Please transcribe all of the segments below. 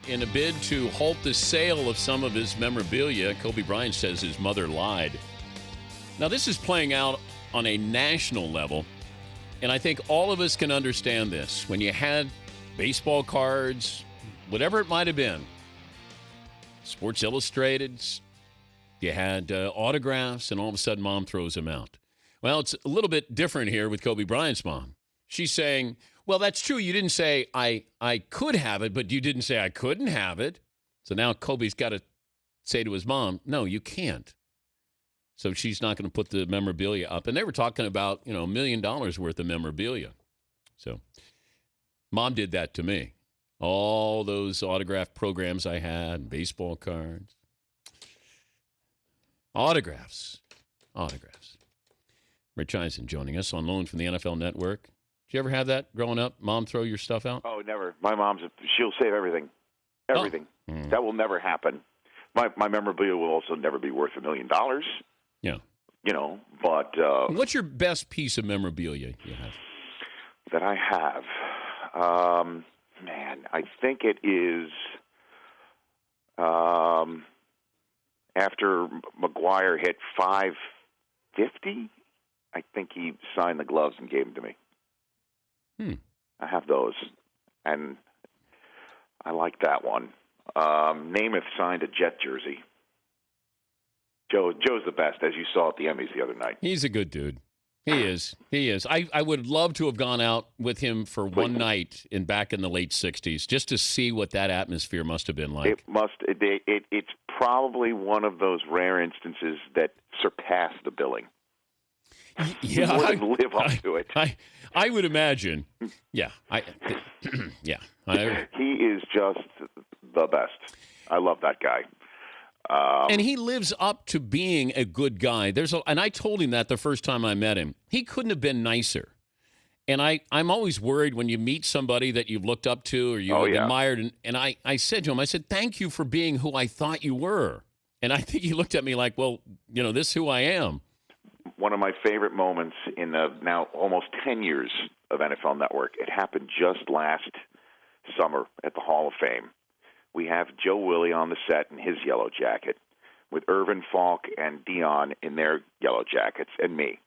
in a bid to halt the sale of some of his memorabilia. Kobe Bryant says his mother lied. Now, this is playing out on a national level, and I think all of us can understand this. When you had baseball cards, whatever it might have been, Sports Illustrated, you had autographs, and all of a sudden mom throws them out. Well, it's a little bit different here with Kobe Bryant's mom. She's saying, well, that's true. You didn't say I could have it, but you didn't say I couldn't have it. So now Kobe's got to say to his mom, no, you can't. So she's not going to put the memorabilia up. And they were talking about, $1 million worth of memorabilia. So mom did that to me. All those autograph programs I had, baseball cards, autographs. Rich Eisen joining us on loan from the NFL Network. Did you ever have that growing up? Mom throw your stuff out? Oh, never. My she'll save everything. Everything. Oh. That will never happen. My memorabilia will also never be worth $1 million. Yeah. But... what's your best piece of memorabilia you have? That I have? I think it is... after McGuire hit 550, I think he signed the gloves and gave them to me. I have those, and I like that one. Namath signed a Jet jersey. Joe's the best, as you saw at the Emmys the other night. He's a good dude. He is. I would love to have gone out with him for one night back in the late 60s, just to see what that atmosphere must have been like. It's probably one of those rare instances that surpass the billing. Yeah, I live up to it. I would imagine. Yeah, he is just the best. I love that guy. And he lives up to being a good guy. And I told him that the first time I met him. He couldn't have been nicer. And I'm always worried when you meet somebody that you've looked up to or you've admired. And I said to him, thank you for being who I thought you were. And I think he looked at me like, well, this is who I am. One of my favorite moments in the now almost 10 years of NFL Network, it happened just last summer at the Hall of Fame. We have Joe Willie on the set in his yellow jacket with Irvin Falk and Dion in their yellow jackets and me.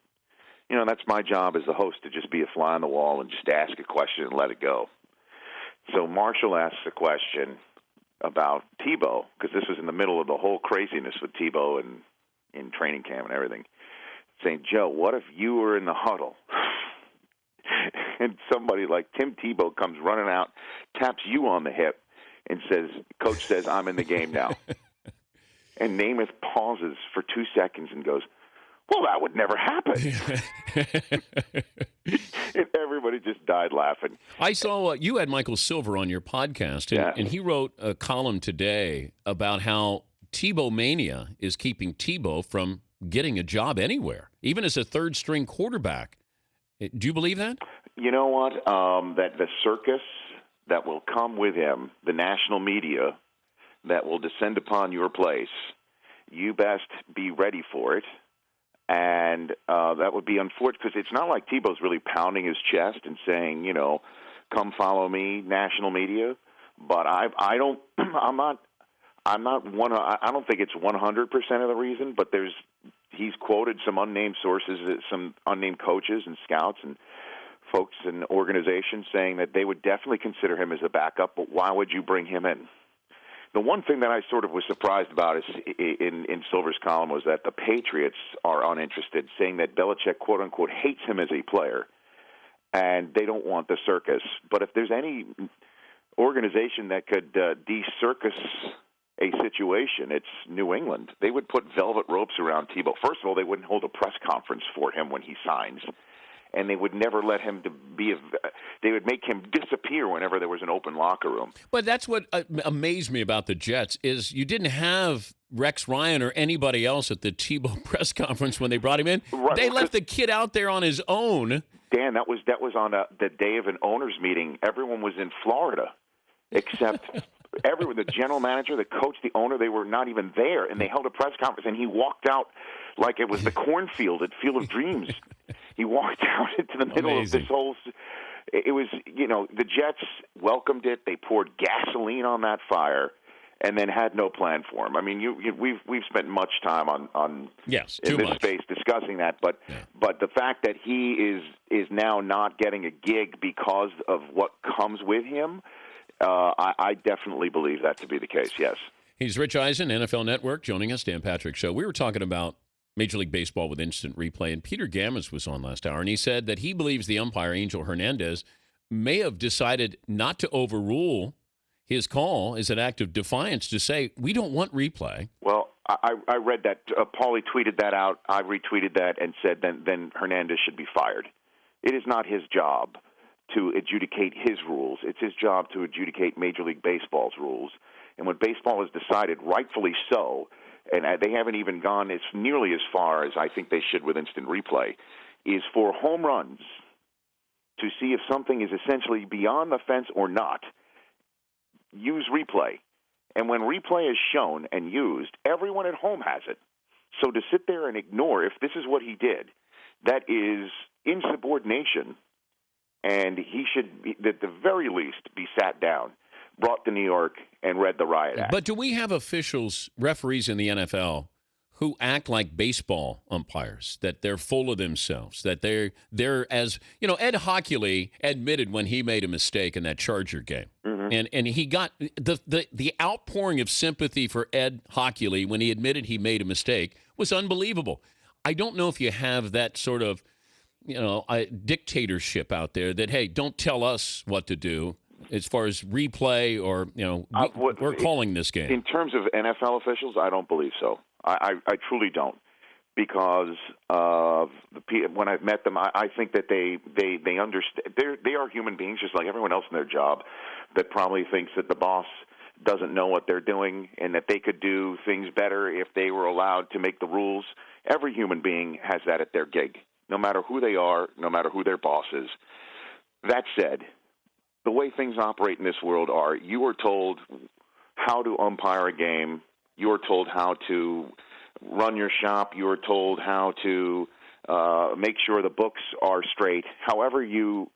That's my job as the host, to just be a fly on the wall and just ask a question and let it go. So Marshall asks a question about Tebow, because this was in the middle of the whole craziness with Tebow and in training camp and everything, saying, Joe, what if you were in the huddle and somebody like Tim Tebow comes running out, taps you on the hip, and says, Coach says, I'm in the game now. And Namath pauses for 2 seconds and goes, well, that would never happen. And everybody just died laughing. I saw you had Michael Silver on your podcast, and he wrote a column today about how Tebowmania is keeping Tebow from getting a job anywhere, even as a third-string quarterback. Do you believe that? You know what? That the circus that will come with him, the national media that will descend upon your place, you best be ready for it. And that would be unfortunate, because it's not like Tebow's really pounding his chest and saying, come follow me, national media. But I don't think it's 100% of the reason, but he's quoted some unnamed sources, some unnamed coaches and scouts and folks and organizations saying that they would definitely consider him as a backup, but why would you bring him in? The one thing that I sort of was surprised about is in Silver's column was that the Patriots are uninterested, saying that Belichick, quote-unquote, hates him as a player, and they don't want the circus. But if there's any organization that could de-circus a situation, it's New England. They would put velvet ropes around Tebow. First of all, they wouldn't hold a press conference for him when he signs, and they would never let him they would make him disappear whenever there was an open locker room. But that's what amazed me about the Jets is you didn't have Rex Ryan or anybody else at the Tebow press conference when they brought him in. Right, they left the kid out there on his own. Dan, that was on the day of an owners meeting. Everyone was in Florida except everyone, the general manager, the coach, the owner. They were not even there, and they held a press conference, and he walked out like it was the cornfield at Field of Dreams. He walked out into the middle of this whole It was, the Jets welcomed it. They poured gasoline on that fire, and then had no plan for him. I mean, we've spent much time on yes, in too this much space discussing that, but the fact that he is now not getting a gig because of what comes with him, I definitely believe that to be the case. Yes. He's Rich Eisen, NFL Network, joining us, Dan Patrick Show. We were talking about Major League Baseball with instant replay, and Peter Gammas was on last hour, and he said that he believes the umpire, Angel Hernandez, may have decided not to overrule his call as an act of defiance to say, we don't want replay. Well, I read that. Paulie tweeted that out. I retweeted that and said then Hernandez should be fired. It is not his job to adjudicate his rules. It's his job to adjudicate Major League Baseball's rules. And when baseball has decided, rightfully so, and they haven't even gone as nearly as far as I think they should with instant replay, is for home runs to see if something is essentially beyond the fence or not, use replay. And when replay is shown and used, everyone at home has it. So to sit there and ignore, if this is what he did, that is insubordination, and he should, be, at the very least, be sat down, brought to New York, and read the riot act. But do we have officials, referees in the NFL, who act like baseball umpires, that they're full of themselves, that they're as, Ed Hockley admitted when he made a mistake in that Charger game. Mm-hmm. And he got the outpouring of sympathy for Ed Hockley when he admitted he made a mistake was unbelievable. I don't know if you have that sort of, dictatorship out there that, hey, don't tell us what to do as far as replay or, we're calling this game. In terms of NFL officials, I don't believe so. I truly don't, because when I've met them, I think that they understand. They are human beings just like everyone else in their job that probably thinks that the boss doesn't know what they're doing and that they could do things better if they were allowed to make the rules. Every human being has that at their gig, no matter who they are, no matter who their boss is. That said, the way things operate in this world are you are told how to umpire a game. You are told how to run your shop. You are told how to make sure the books are straight. However you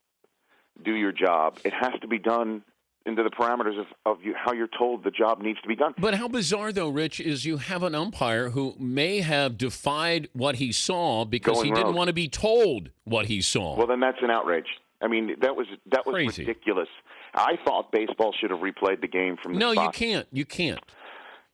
do your job, it has to be done into the parameters of how you're told the job needs to be done. But how bizarre, though, Rich, is you have an umpire who may have defied what he saw because he didn't want to be told what he saw. Well, then that's an outrage. I mean, that was crazy. Ridiculous. I thought baseball should have replayed the game from the spot. No, you can't. You can't.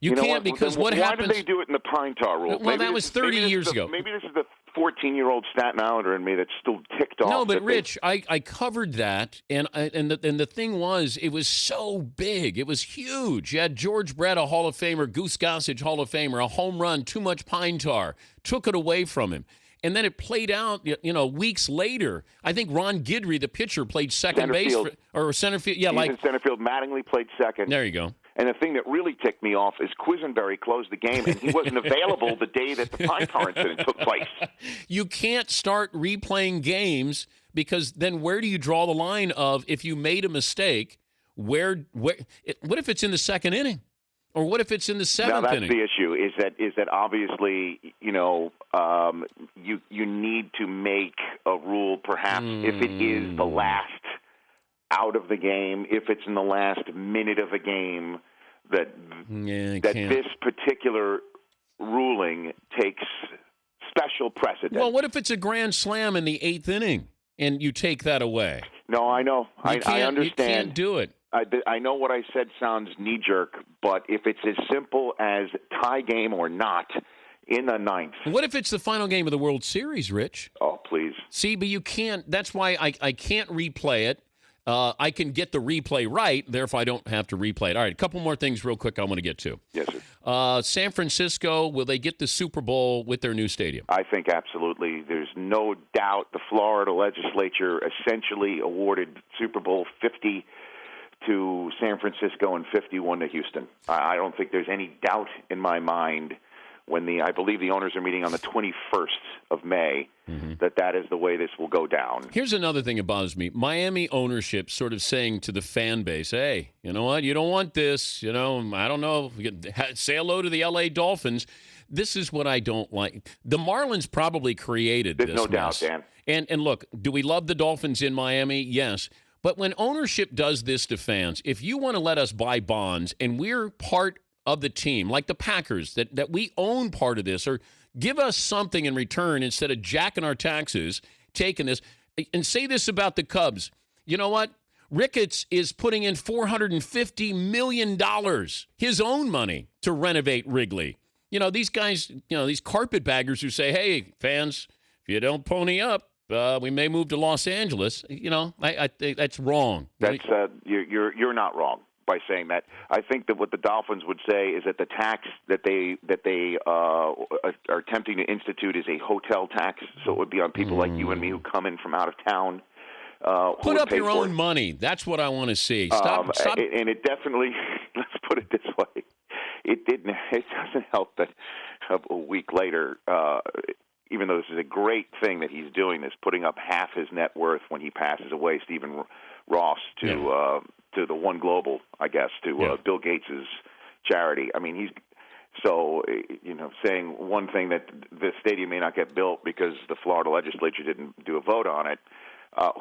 You can't because what happens... Why did they do it in the pine tar rule? Well, that was 30 years ago. Maybe this is the 14-year-old Staten Islander in me that's still ticked off. No, but Rich, I covered that, and the thing was, it was so big. It was huge. You had George Brett, a Hall of Famer, Goose Gossage, Hall of Famer, a home run, too much pine tar, took it away from him. And then it played out, weeks later. I think Ron Guidry, the pitcher, played second base or center field. Yeah, in center field. Mattingly played second. There you go. And the thing that really ticked me off is Quisenberry closed the game, and he wasn't available the day that the pine tar incident took place. You can't start replaying games because then where do you draw the line of if you made a mistake? What if it's in the second inning? Or what if it's in the seventh inning? Now, that's the issue, is that obviously, you need to make a rule perhaps if it is the last out of the game, if it's in the last minute of a game, that this particular ruling takes special precedent. Well, what if it's a grand slam in the eighth inning and you take that away? No, I know. I understand. You can't do it. I know what I said sounds knee-jerk, but if it's as simple as tie game or not in the ninth. What if it's the final game of the World Series, Rich? Oh, please. See, but you can't. That's why I can't replay it. I can get the replay right, therefore I don't have to replay it. All right, a couple more things real quick I want to get to. Yes, sir. San Francisco, will they get the Super Bowl with their new stadium? I think absolutely. There's no doubt the Florida legislature essentially awarded Super Bowl 50 to San Francisco and 51 to Houston. I don't think there's any doubt in my mind when I believe the owners are meeting on the 21st of May, that is the way this will go down. Here's another thing that bothers me. Miami ownership sort of saying to the fan base, hey, you know what? You don't want this. I don't know. Say hello to the L.A. Dolphins. This is what I don't like. The Marlins probably created There's this no mess. doubt, Dan. And look, do we love the Dolphins in Miami? Yes. But when ownership does this to fans, if you want to let us buy bonds and we're part of the team, like the Packers, that we own part of this, or give us something in return instead of jacking our taxes, taking this, and say this about the Cubs. You know what? Ricketts is putting in $450 million, his own money, to renovate Wrigley. You know, these guys, these carpetbaggers who say, hey, fans, if you don't pony up, we may move to Los Angeles. I think that's wrong. That's you're not wrong by saying that. I think that what the Dolphins would say is that the tax that they are attempting to institute is a hotel tax, so it would be on people like you and me who come in from out of town. Put up your own money. That's what I want to see. Stop. And it definitely, let's put it this way, it doesn't help that a week later, even though this is a great thing that he's doing this, putting up half his net worth when he passes away, Stephen Ross, to the One Global, I guess, to Bill Gates's charity. I mean, he's saying one thing, that the stadium may not get built because the Florida legislature didn't do a vote on it.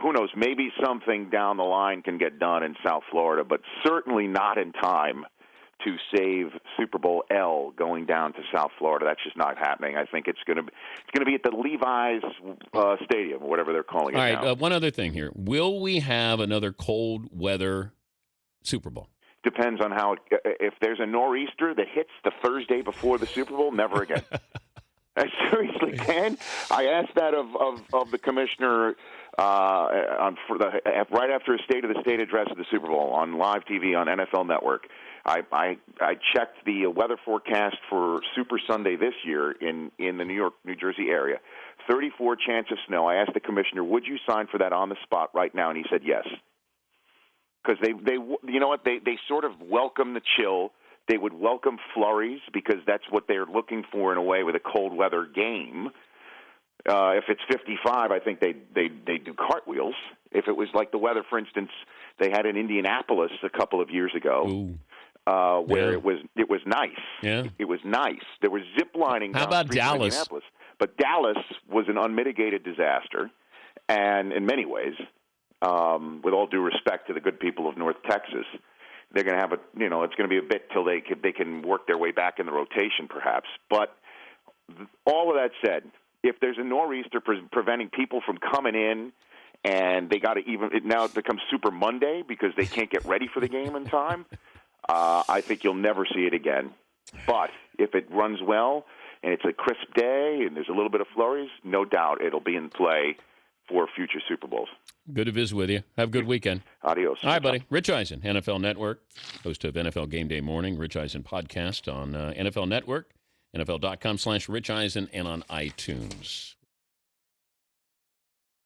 Who knows? Maybe something down the line can get done in South Florida, but certainly not in time to save Super Bowl L going down to South Florida. That's just not happening. I think it's going to be at the Levi's Stadium, or whatever they're calling it. All right. One other thing here: will we have another cold weather Super Bowl? Depends on how. If there's a nor'easter that hits the Thursday before the Super Bowl, never again. I seriously can. I asked that of the commissioner right after a State of the State address of the Super Bowl on live TV on NFL Network. I checked the weather forecast for Super Sunday this year in the New York, New Jersey area. 34 chance of snow. I asked the commissioner, would you sign for that on the spot right now? And he said yes. Because they you know what, they sort of welcome the chill. They would welcome flurries because that's what they're looking for in a way with a cold weather game. If it's 55, I think they do cartwheels. If it was like the weather, for instance, they had in Indianapolis a couple of years ago, where it was nice. Yeah, it was nice. There was zip lining. How about Dallas? Indianapolis. But Dallas was an unmitigated disaster, and in many ways, with all due respect to the good people of North Texas, they're going to have it's going to be a bit till they can work their way back in the rotation, perhaps. But all of that said, if there's a nor'easter preventing people from coming in, and they got to now it becomes Super Monday because they can't get ready for the game in time, I think you'll never see it again. But if it runs well and it's a crisp day and there's a little bit of flurries, no doubt it'll be in play for future Super Bowls. Good to visit with you. Have a good weekend. Adios. All right, buddy. Rich Eisen, NFL Network, host of NFL Game Day Morning, Rich Eisen podcast on NFL Network, NFL.com/Rich Eisen, and on iTunes.